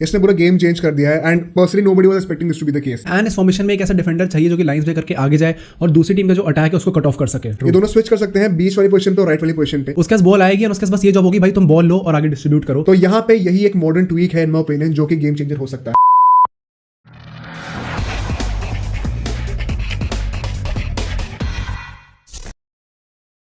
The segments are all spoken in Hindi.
इसने पूरा गेम चेंज कर दिया है and personally nobody was expecting this to be the case. And इस फॉर्मेशन में एक ऐसा डिफेंडर चाहिए जो कि लाइंस ब्रेक करके आगे जाए और दूसरी टीम का जो अटैक है उसको कट ऑफ कर सके। ये दोनों स्विच कर सकते हैं बीच वाली पोजीशन पे और राइट वाली पोजीशन पे। उसके पास बॉल आएगी और उसके पास बस ये जॉब होगी भाई तुम बॉल लो और आगे डिस्ट्रीब्यूट करो। तो यहाँ पे यही एक मॉडर्न ट्वीक है इन माय ओपिनियन जो कि गेम चेंजर हो सकता है।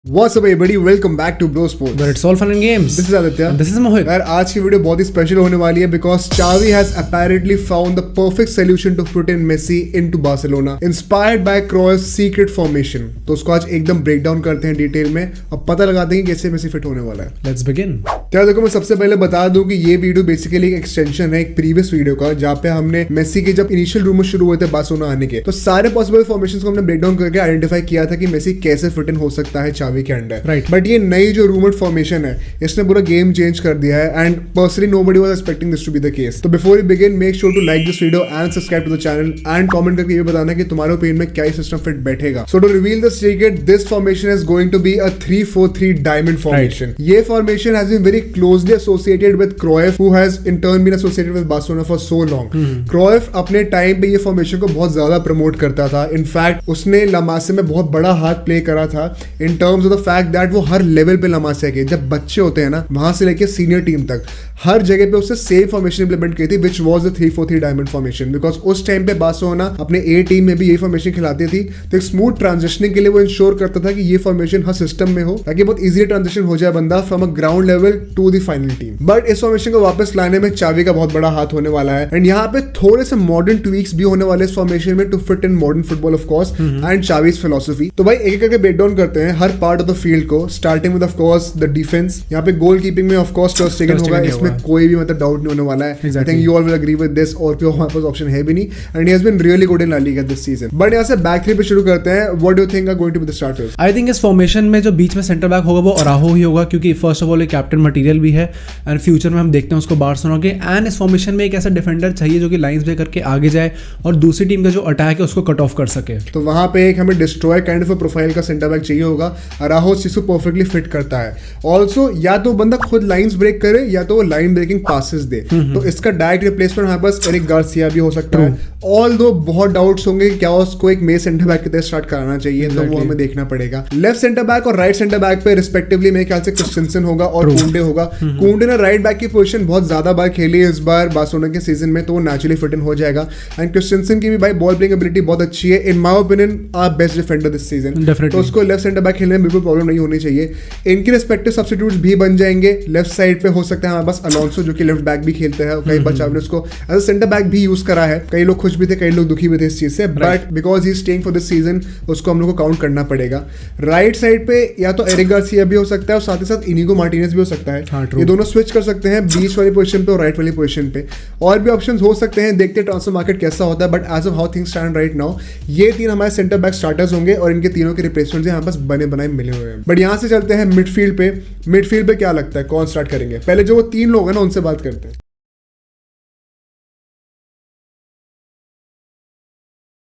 What's up everybody, welcome back to Bro Sports. But it's all fun and games. This is Aditya. And this is Mohit. यार आज की वीडियो बहुत ही स्पेशल होने वाली है because Xavi has apparently found the perfect solution to put in Messi into Barcelona, inspired by Cruyff's secret formation. तो उसको आज एकदम ब्रेक डाउन करते हैं डिटेल में और पता लगाते हैं कि कैसे मेसी फिट होने वाला है। Let's begin. यार देखो मैं सबसे पहले बता दूं कि ये वीडियो बेसिकली एक एक्सटेंशन है एक प्रीवियस वीडियो का जहाँ पे हमने मेसी के जब इनिशियल रूमर शुरू हुए थे बार्सिलोना आने के तो सारे पॉसिबल फॉर्मेशंस को हमने ब्रेक डाउन करके आइडेंटिफाई किया था कि मेसी कैसे फिट इन हो सकता है Xavi के अंडर। Right. बट ये नई जो रूमर्ड फॉर्मेशन है इसने पूरा गेम चेंज कर दिया है and personally nobody was expecting this to be the case. तो before you begin make sure to like this video and subscribe to the channel and comment करके ये बताना कि तुम्हारे ओपिनियन में क्या सिस्टम फिट बैठेगा। So to reveal the secret this formation is going to be a 3-4-3 diamond formation. ये formation has been very closely associated with Cruyff who has in turn been associated with Barcelona for so long. Cruyff अपने टाइम पे ये फॉर्मेशन को बहुत ज्यादा प्रमोट करता था। इनफैक्ट उसने लमासे में बहुत बड़ा हाथ प्ले करा था इन terms of the fact that वो हर लेवल पे लमासे के जब बच्चे होते हैं ना वहां से लेके सीनियर टीम तक हर जगह पे उससे सेम फॉर्मेशन इंप्लीमेंट की थी which was the 3-4-3 diamond formation because उस टाइम पे बार्सिलोना अपने ए टीम में भी यही फॉर्मेशन खिलाती थी। तो एक स्मूथ ट्रांजिशनिंग के लिए वो इंश्योर करता था कि ये फॉर्मेशन हर सिस्टम में हो ताकि बहुत इजीली ट्रांजिशन हो जाए बंदा from a ground level to the final team. But इस फॉर्मेशन को वापस लाने में Xavi का बहुत बड़ा हाथ होने वाला है एंड यहाँ पे थोड़े से मॉडर्न ट्वीक्स भी होने वाले इस फॉर्मेशन में to fit in modern football of course and Xavi's philosophy. तो भाई एक करके ब्रेक डाउन करते हैं हर पार्ट ऑफ द फील्ड को starting with of course the defence. यहाँ पे गोल कीपिंग में ऑफ कोर्स टर्स स्टेगन होगा, इसमें कोई भी मतलब डाउट नहीं होने वाला है। I think you all will agree with this और कोई हमारे पास ऑप्शन है भी नहीं and he has been really good in La Liga this season. But यहाँ से बैक थ्री पे शुरू करते हैं। What do you think are going to be the starters? I think इस फॉर्मेशन में जो बीच में सेंटर बैक होगा वो अराहो ही होगा क्योंकि फर्स्ट ऑफ ऑल एक कैप्टन मटेरियल भी है एंड फ्यूचर में हम देखते हैं उसको बार्सिलोना के। एंड इस फॉर्मेशन में एक ऐसा डिफेंडर चाहिए जो कि लाइंस ब्रेक करके आगे जाए और दूसरी टीम का जो अटैक है उसको कट ऑफ कर सके। तो वहां पे एक हमें डिस्ट्रॉय काइंड ऑफ प्रोफाइल का सेंटर बैक चाहिए होगा। अराहो चीज़ परफेक्टली फिट करता है। ऑल्सो या तो बंदा खुद लाइंस ब्रेक करे या तो लाइन ब्रेकिंग पासेस दे। तो इसका डायरेक्ट रिप्लेसमेंट हमारे पास एरिक गार्सिया भी हो सकता है। ऑल दो बहुत डाउट्स होंगे कि क्या उसको एक मेन सेंटर बैक की तरह स्टार्ट कराना चाहिए तो वो हमें देखना पड़ेगा। लेफ्ट सेंटर बैक और राइट सेंटर बैक पे रिस्पेक्टिवली मेरे ख्याल से क्रिस्टेंसन होगा और कुंडे होगा। कुंडे ने राइट बैक की पोजीशन बहुत ज्यादा बार खेली है इस बार बार्सिलोना के सीजन में तो वो नेचुरली फिट इन हो जाएगा एंड क्रिस्टेंसन की भी भाई बॉल प्लेइंग एबिलिटी बहुत अच्छी है। In my opinion are best defender this season. तो उसको लेफ्ट सेंटर बैक खेलने में बिल्कुल प्रॉब्लम नहीं होनी चाहिए। इनके रिस्पेक्टिव सब्स्टिट्यूट्स भी बन जाएंगे। लेफ्ट साइड पे हो सकता है हमारे पास अलोंसो जो कि लेफ्ट बैक भी खेलते हैं। कई बार Xavi ने उसको एज अ सेंटर बैक भी यूज करा है। कई लोग खुश भी थे कई लोग दुखी भी थे इस चीज से but because he staying for this season उसको हम लोग को काउंट करना पड़ेगा। राइट साइड पे या तो एरिक गार्सिया भी हो सकता है और साथ ही साथ इनिगो मार्टिनेज भी हो सकता है। ये दोनों स्विच कर सकते हैं बीच वाली पोजीशन पे और राइट वाली पोजीशन पे। और भी ऑप्शंस हो सकते हैं देखते हैं ट्रांसफर मार्केट कैसा होता है but as of how things stand right now ये तीन हमारे सेंटर बैक स्टार्टर्स होंगे और इनके तीनों के रिप्लेसमेंट यहाँ पास बने बनाए मिले हुए हैं। बट यहाँ से चलते हैं मिडफील्ड पे। मिडफील्ड पे क्या लगता है कौन स्टार्ट करेंगे? पहले जो वो तीन लोग हैं ना उनसे बात करते हैं।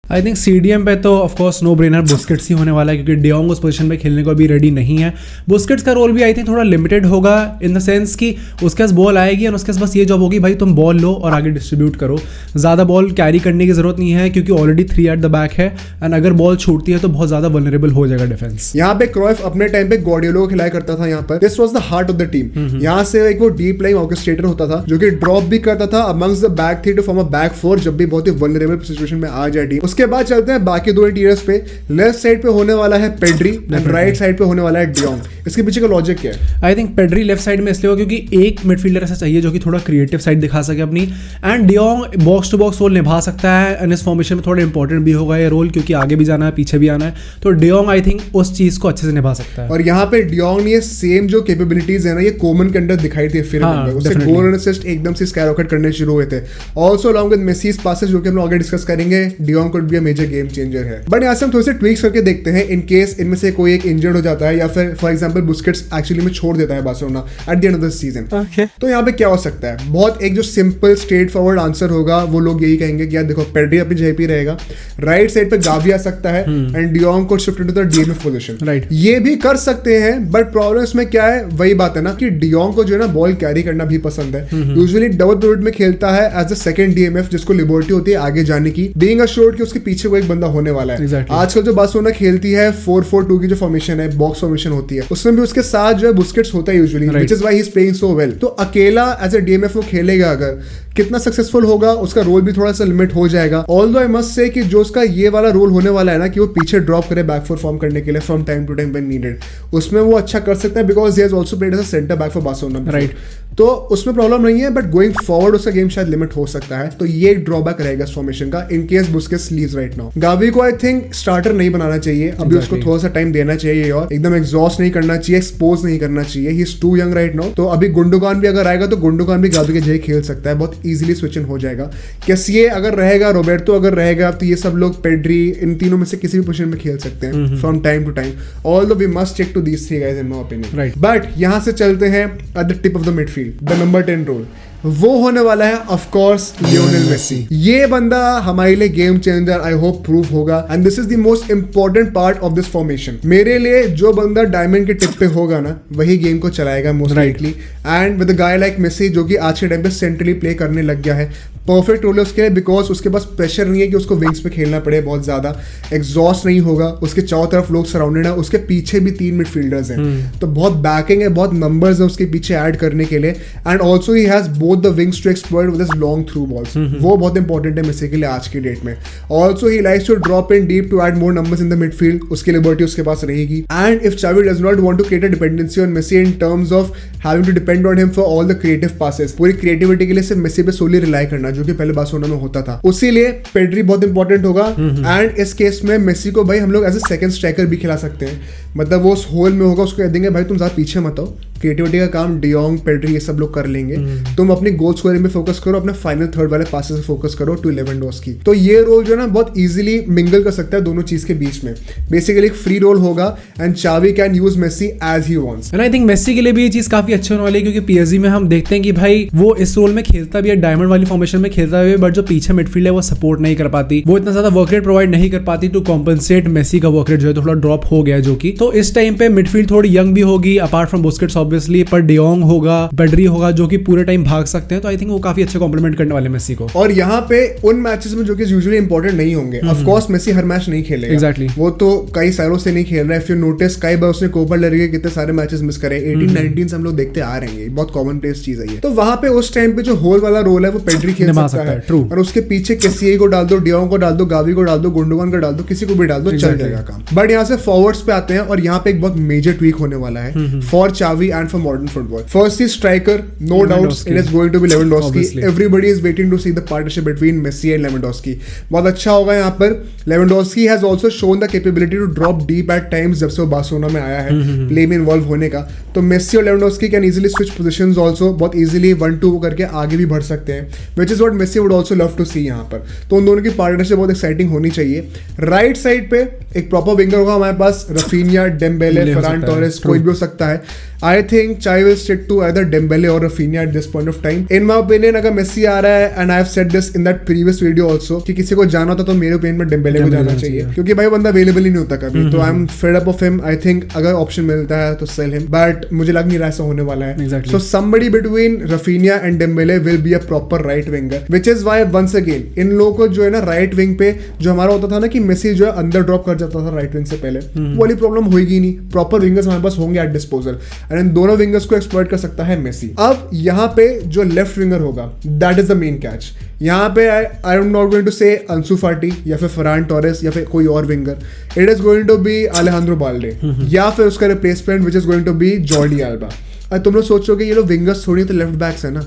आई थिंक सीडीएम पे तो ऑफकोर्स नो ब्रेनर बुस्केट्स ही होने वाला है क्योंकि डियोंग उस पोजीशन पे खेलने को अभी रेडी नहीं है। बुस्केट्स का रोल भी आई थिंक थोड़ा लिमिटेड होगा इन द सेंस कि उसके पास बॉल आएगी और उसके पास बस ये जॉब होगी भाई तुम बॉल लो और आगे डिस्ट्रीब्यूट करो। ज़्यादा बॉल कैरी करने की जरूरत नहीं है क्योंकि ऑलरेडी 3 एट द बैक है एंड अगर बॉल छूटती है तो बहुत ज़्यादा वल्नरेबल हो जाएगा डिफेंस। यहाँ पे क्रोएफ अपने टाइम पे गॉर्डियोलो को खिलाया करता था। यहाँ पर this was the heart of the team. यहाँ से एक वो डीप लाइन ऑर्केस्ट्रेटर होता था जो कि ड्रॉप भी करता था amongst the back three to form a back four जब भी बहुत ही वल्नरेबल सिचुएशन में आ जाए टीम। उसके बाद चलते हैं बाकी दो इंटीरियर्स पे। लेफ्ट साइड पे होने वाला है पेड्री एंड राइट साइड पे होने वाला है डियोंग। इसके पीछे का लॉजिक क्या है? I think Pedri left side में इसलिए होगा क्योंकि एक मिडफील्डर ऐसा चाहिए जो कि थोड़ा क्रिएटिव साइड दिखा सके अपनी and De Jong box to box role निभा सकता है एंड इस फॉर्मेशन में थोड़ा इंपॉर्टेंट भी होगा ये रोल क्योंकि आगे भी जाना है पीछे भी आना है। तो डियोंग आई थिंक उस चीज को अच्छे से निभा सकता है। और यहाँ पे डियोंग ने सेम जो कैपेबिलिटीज है ना ये कोमन के अंदर दिखाई थी फिर उससे गोल एंड असिस्ट एकदम से स्काईरॉकेट करने शुरू हुए थे। Also along with Messi's passes जो कि हम लोग आगे डिस्कस करेंगे डियोंग को could be a major game changer है। बट यहाँ से हम थोड़े से ट्वीक्स करके देखते हैं इन केस इनमें से कोई एक इंजर्ड हो जाता है या फिर फॉर एग्जांपल बुस्केट्स एक्चुअली में छोड़ देता है Barcelona at the end of the season. तो यहाँ पे क्या हो सकता है, बहुत एक जो सिंपल स्ट्रेट फॉरवर्ड आंसर होगा, वो लोग यही कहेंगे कि यार देखो पेड्री अपनी जगह पे रहेगा, राइट साइड पे गावी आ सकता है एंड डियोंग को shift into the DMF position. Right, ये भी कर सकते हैं बट प्रॉब्लम इसमें क्या है, वही बात है ना कि डियोंग को जो है ना बॉल कैरी करना भी पसंद है। यूजुअली डबल पिवट में खेलता है एज अ सेकंड डीएमएफ, जिसको लिबर्टी होती है आगे जाने की, बीइंग अश्योर्ड कि उसके पीछे कोई एक बंदा होने वाला है। Exactly. आजकल जो बार्सिलोना खेलती है 4-4-2 की जो फॉर्मेशन है, बॉक्स फॉर्मेशन होती है, उसमें भी उसके साथ जो है बुस्केट्स होता है usually, which is why he is playing so well. तो अकेला एज अ डीएमएफ वो खेलेगा, अगर कितना सक्सेसफुल होगा उसका रोल भी थोड़ा सा लिमिट हो जाएगा। ऑल्दो आई मस्ट से कि जो उसका ये वाला रोल होने वाला है ना कि वो पीछे ड्रॉप करे बैक फोर फॉर्म करने के लिए from time to time when needed, उसमें वो अच्छा कर सकता है because he has also played as a centre back for Barcelona. Right, तो उसमें प्रॉब्लम नहीं है बट गोइंग फॉरवर्ड उसका गेम शायद लिमिट हो सकता है। तो ये एक ड्रॉबैक रहेगा इस फॉर्मेशन का in case Busquets leaves right now. Gavi को आई थिंक स्टार्टर नहीं बनाना चाहिए अभी, उसको थोड़ा सा टाइम देना चाहिए और एकदम एग्जॉस्ट नहीं करना चाहिए, एक्सपोज नहीं करना चाहिए। He is too young right now. तो अभी गुंडोगान भी अगर आएगा तो गुंडोगान भी गावी के जगह खेल सकता है, बहुत इजीली स्विच इन हो जाएगा। कैसिए अगर रहेगा, रोबर्टो अगर रहेगा, तो ये सब लोग पेड्री इन तीनों में से किसी भी पोजीशन में खेल सकते हैं from time to time. Although we must stick to these three guys in my opinion. Right, but यहां से चलते हैं at the tip of the midfield, the number 10 role. वो होने वाला है ऑफ कोर्स लियोनेल मेसी। ये बंदा हमारे लिए game changer I hope prove होगा and this is the most important part of this formation. मेरे लिए जो बंदा डायमंड के टिप पे होगा ना, वही गेम को चलाएगा most likely. And with a guy like Messi जो कि आज के टाइम पे सेंट्रली प्ले करने लग गया है, परफेक्ट रोल है उसके लिए बिकॉज उसके पास प्रेशर नहीं है कि उसको विंग्स पे खेलना पड़े बहुत ज्यादा, एग्जॉस्ट नहीं होगा, उसके चारों तरफ लोग सराउंडेड है, उसके पीछे भी 3 मिडफील्डर्स हैं, तो बहुत बैकिंग है, बहुत नंबर्स है उसके पीछे ऐड करने के लिए। And also he has both the wings to exploit with his long through balls, वो बहुत इंपॉर्टेंट है मेसी के लिए आज की डेट में। Also he likes to drop in deep to add more numbers in the midfield, उसकी लिबर्टी उसके पास रहेगी। And if Xavi does not want to create a dependency on Messi in terms of having to depend on him for all the creative passes, पूरी क्रिएटिविटी के लिए सिर्फ मेसी पे सोली रिलाई करना, जो कि पहले बार्सिलोना में होता था, उसी लिए पेड्री बहुत इंपॉर्टेंट होगा। एंड इस केस में मेसी को भाई हम लोग एज ए सेकंड स्ट्राइकर भी खिला सकते हैं, मतलब वो उस होल में होगा, उसको कह देंगे भाई तुम ज्यादा पीछे मत आओ, क्रिएटिविटी का काम डियोंग पेड्री ये सब लोग कर लेंगे, तुम अपनी गोल स्कोरिंग पे फोकस करो, अपने फाइनल थर्ड वाले पासेस पे फोकस करो टू लेवेंडोस्की। तो ये रोल जो है ना बहुत इजीली मिंगल कर सकता है दोनों चीज के बीच में, बेसिकली एक फ्री रोल होगा and Xavi can use Messi as he wants. And I think Messi के लिए भी ये चीज काफी अच्छी होने वाली है क्योंकि पीएसजी में हम देखते हैं कि भाई वो इस रोल में खेलता भी है, डायमंड वाली फॉर्मेशन में खेलता है, बट जो पीछे मिडफील्ड है वो सपोर्ट नहीं कर पाती, वो इतना ज्यादा वर्क रेट प्रोवाइड नहीं कर पाती टू कॉम्पनसेट मेसी का वर्क रेट जो है थोड़ा ड्रॉप हो गया, जो कि तो इस टाइम पे मिडफील्ड थोड़ी यंग भी होगी अपार्ट फ्रॉम बुस्केट्स ऑब्वियसली, पर डियोंग होगा, पेड्री होगा जो कि पूरे टाइम भाग सकते हैं, तो आई थिंक वो काफी अच्छे कॉम्प्लीमेंट करने वाले मेसी को। और यहाँ पे उन मैचेस में जो कि यूजुअली इंपॉर्टेंट नहीं होंगे, ऑफ कोर्स मेसी हर मैच नहीं खेलेगा, एग्जैक्टली, वो तो कई सालों से नहीं खेल रहा है। इफ यू नोटिस कई बार उसने कोपा डेल रे कितने सारे मैचेस मिस करे, 18-19 से हम लोग देखते आ रहे हैं, बहुत कॉमन प्लेस चीज है ये। तो वहां पे उस टाइम पे जो होल वाला रोल है वो पेड्री खेल सकता है, और उसके पीछे कैसिए को डाल दो, डियोंग को डाल दो, गावी को डाल दो, गुंडोगान को डाल दो, किसी को भी डाल दो, चल जाएगा काम। बट यहाँ से फॉरवर्ड्स पे आते हैं और यहाँ पे एक बहुत मेजर ट्वीक होने वाला है for Xavi and for modern football. First is striker, no doubts it is going to be Lewandowski. Everybody is waiting to see the partnership between Messi and Lewandowski, बहुत अच्छा होगा यहाँ पर। Lewandowski has also shown the capability to drop deep at times जब से वो बार्सिलोना में आया है प्ले में इन्वॉल्व होने का, तो मेसी और Lewandowski can easily switch positions also, बहुत इजीली 1-2 करके आगे भी बढ़ सकते हैं, which is what Messi would also love to see यहाँ पर। तो उन दोनों की पार्टनरशिप बहुत एक्साइटिंग होनी चाहिए। राइट साइड पे एक प्रॉपर विंगर होगा हमारे पास, रफीनिया, डेम्बेले, फरान टोरेस, कोई भी हो सकता है। I think Chai will stick to either Dembele or Rafinha at this point of time. In my opinion, अगर मेसी आ रहा है, and I have said this in that previous video also, कि किसी को जाना होता तो मेरे ओपिनियन में डेम्बेले को जाना चाहिए, क्योंकि भाई बंदा अवेलेबल ही नहीं होता कभी, तो I am fed up of him. I think अगर ऑप्शन मिलता है तो सेल हिम, बट मुझे लग नहीं रहा ऐसा होने वाला है। So somebody between Rafinha and Dembele will be a proper right winger, which is why once again इन लोगों को जो है ना राइट विंग पे जो हमारा होता था ना कि मेसी जो है अंदर ड्रॉप कर जाता था राइट विंग से पहले, वो वाली प्रॉब्लम होगी नहीं, प्रॉपर विंगर्स हमारे पास होंगे एट डिस्पोजल, एंड इन दोनों विंगर्स को एक्सप्लॉइट कर सकता है मेसी। अब यहाँ पे जो लेफ्ट विंगर होगा that is the main catch. यहाँ पे I am not going to say Ansu फाटी या फिर फरान टोरेस या फिर कोई और winger, it is going to be Alejandro Balde या फिर उसका replacement which is going to be Jordi Alba. तुम लोग सोचोगे ये लोग विंगर्स थोड़ी तो लेफ्ट बैक्स है ना,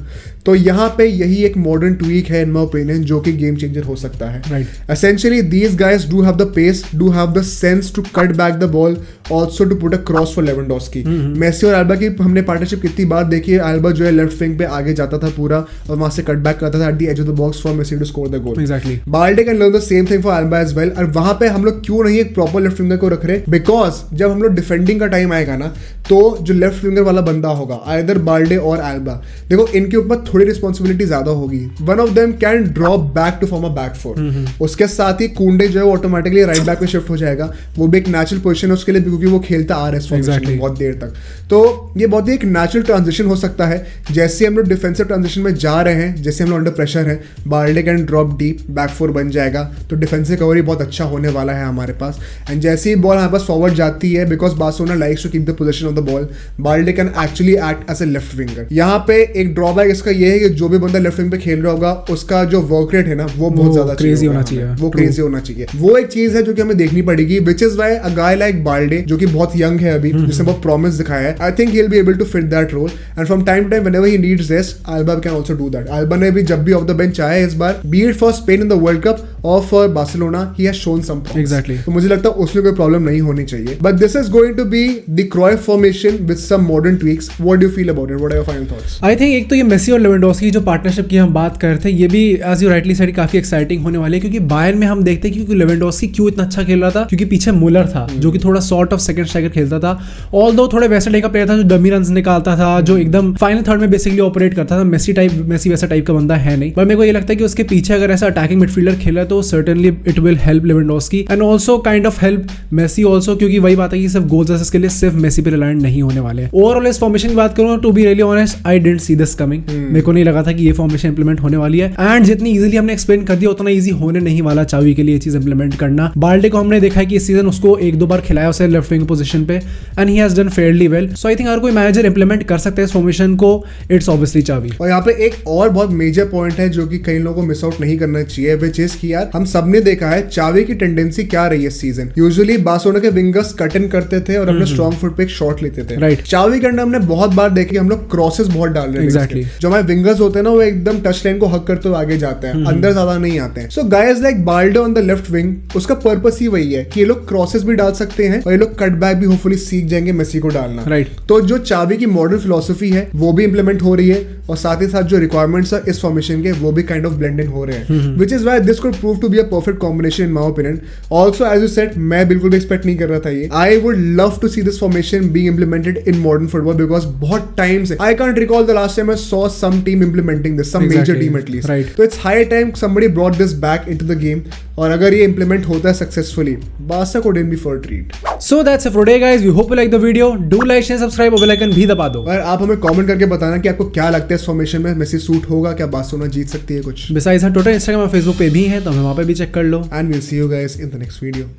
तो यहाँ पे यही एक मॉडर्न ट्वीक है इन माय ओपिनियन जो कि गेम चेंजर हो सकता है। Right. Essentially, these guys do have the pace, do have the sense to cut back the ball, also to put a cross for Lewandowski. Messi और अल्बा की हमने पार्टनरशिप कितनी बार देखी है। अल्बा जो है लेफ्ट विंग पे आगे जाता था पूरा और वहां से कट बैक करता था at the edge of the box for Messi to score the goal. Exactly. Balde can learn the same thing for Alba as well. और वहां पे हम लोग क्यों नहीं एक प्रॉपर लेफ्ट विंगर को रख रहे, बिकॉज जब हम लोग डिफेंडिंग का टाइम आएगा ना तो जो लेफ्ट विंगर वाला बंदा होगा आइदर बाल्डे और अल्बा, देखो इनके ऊपर थोड़ी रिस्पॉन्सिबिलिटी ज्यादा होगी। One of them can drop back to form a back four. उसके साथ ही कुंडे जो है ऑटोमेटिकली राइट बैक में शिफ्ट हो जाएगा। वो भी एक नेचुरल पोजीशन है उसके लिए क्योंकि वो खेलता आ रहा है इस फॉर्मेशन में बहुत देर तक। तो ये बहुत ही एक नेचुरल ट्रांजिशन हो सकता है। जैसे हम लोग डिफेंसिव ट्रांजिशन में जा रहे हैं, जैसे हम लोग अंडर प्रेशर हैं, Balde can drop deep, back four बन जाएगा तो डिफेंसिव कवरी बहुत अच्छा होने वाला है हमारे पास। एंड जैसे ही बॉल हमारे पास फॉरवर्ड जाती है, because Barcelona likes to keep the position of the ball, Balde can actually act as a left winger. यहाँ पे एक ड्रॉबैक इसका ये है कि जो भी बंदा लेफ्ट विंग पे खेल रहा होगा उसका जो वर्क रेट है ना वो बहुत ज्यादा क्रेजी होना चाहिए। वो क्रेजी होना चाहिए। वो एक चीज है जो कि हमें देखनी पड़ेगी, which is why a guy like Balde जो कि बहुत यंग है अभी, जिसने बहुत प्रॉमिस दिखाया है, I think he will be able to fit that role. And from time to time whenever he needs this, Alba can also do that. Alba ने भी जब भी ऑफ द बेंच आया है इस बार, be it for Spain in the world cup और for Barcelona, he has shown some promise. Exactly. तो मुझे लगता है उसमें कोई प्रॉब्लम नहीं होनी चाहिए। But this is going to be the Cruyff formation with some modern tweaks. What do you feel about it? What are your final thoughts? I think एक तो ये मेसी और लेवेंडोस्की की जो पार्टनरशिप की हम बात कर रहे थे, ये भी एज यू राइटली सेड काफी एक्साइटिंग होने वाली है। क्योंकि बायर्न में हम देखते हैं क्योंकि लेवेंडोस्की क्यों इतना अच्छा खेल रहा था, क्योंकि पीछे मुलर था जो कि थोड़ा सॉर्ट ऑफ सेकंड स्ट्राइकर खेलता था। ऑल्दो थोड़े वैसे टाइप का प्लेयर था जो डमी रन्स निकालता था, जो एकदम फाइनल थर्ड में बेसिकली ऑपरेट करता था। मेसी वैसा टाइप का बंदा है नहीं, पर मेरे को ये लगता है कि उसके पीछे अगर ऐसा अटैकिंग मिडफील्डर खेला तो certainly it will help Lewandowski and also kind of help Messi also, क्योंकि वही बात है कि सिर्फ गोल्स असिस्ट के लिए सिर्फ मेसी पे रिलायंट नहीं होने वाले हैं। ओवरऑल इस फॉर्मेशन की बात करूं, to be really honest, I didn't see this coming. मेरे को नहीं लगा था कि ये फॉर्मेशन इंप्लीमेंट होने वाली है। एंड जितनी इजीली हमने एक्सप्लेन कर दिया उतना इजी होने नहीं वाला चावी के लिए ये चीज इंप्लीमेंट करना। बाल्डे को हमने देखा है कि इस सीजन उसको एक दो बार खिलाया उसे लेफ्ट विंग पोजीशन पे and he has done fairly well. So I think अगर कोई मैनेजर इंप्लीमेंट कर सकता है इस फॉर्मेशन को, इट्स ऑब्वियसली चावी। और यहाँ पे एक और बहुत मेजर पॉइंट है जो कि कई लोगों को मिस आउट नहीं करना चाहिए, विच इज कि यार हम सबने देखा है चावी की टेंडेंसी क्या रही है इस सीजन। यूजुअली बार्सिलोना के विंगर्स कट इन करते थे और अपने स्ट्रॉन्ग फुट पे एक शॉट लेते थे। राइट। चावी के अंदर हमने बहुत बार देखी हम लोग क्रॉसेस बहुत डाल रहे हैं। Exactly. जो हमारे विंगर्स होते हैं ना वो एकदम टच लाइन को हक करते हुए आगे जाते हैं, अंदर ज्यादा नहीं आते हैं। So guys like Balde on the left wing, उसका पर्पस ही वही है कि ये लोग क्रॉसेस भी डाल सकते हैं और ये लोग कट बैक भी होपफुली सीख जाएंगे मेसी को डालना। राइट। तो जो चावी की मॉडर्न फिलोसफी है वो भी इंप्लीमेंट हो रही है और साथ ही साथ जो रिक्वायरमेंट्स है इस फॉर्मेशन के वो भी काइंड ऑफ ब्लेंड इन हो रहे हैं, which is why this could prove to be a perfect combination in my opinion. Also as you said, मैं बिल्कुल भी एक्सपेक्ट नहीं कर रहा था ये। I would love to see this formation being implemented in modern football because बहुत टाइम से I can't recall the last time I saw some team implementing this, some major team at least. Right. तो it's high time somebody brought this back into the game और अगर ये इंप्लीमेंट होता है सक्सेसफुली, बार्सा को in be for treat. So that's it for today guys, we hope you like the video, do like share subscribe और बेल आइकन भी दबा दो। और आप हमें कमेंट करके बताना कि आपको क्या लगता है इस फॉर्मेशन में मेसी सूट होगा, क्या बार्सिलोना जीत सकती है कुछ। बिसाइड्स हम ट्विटर इंस्टाग्राम और फेसबुक पे भी हैं तो हमें वहां पे भी चेक कर लो। And we'll see you guys in the next video.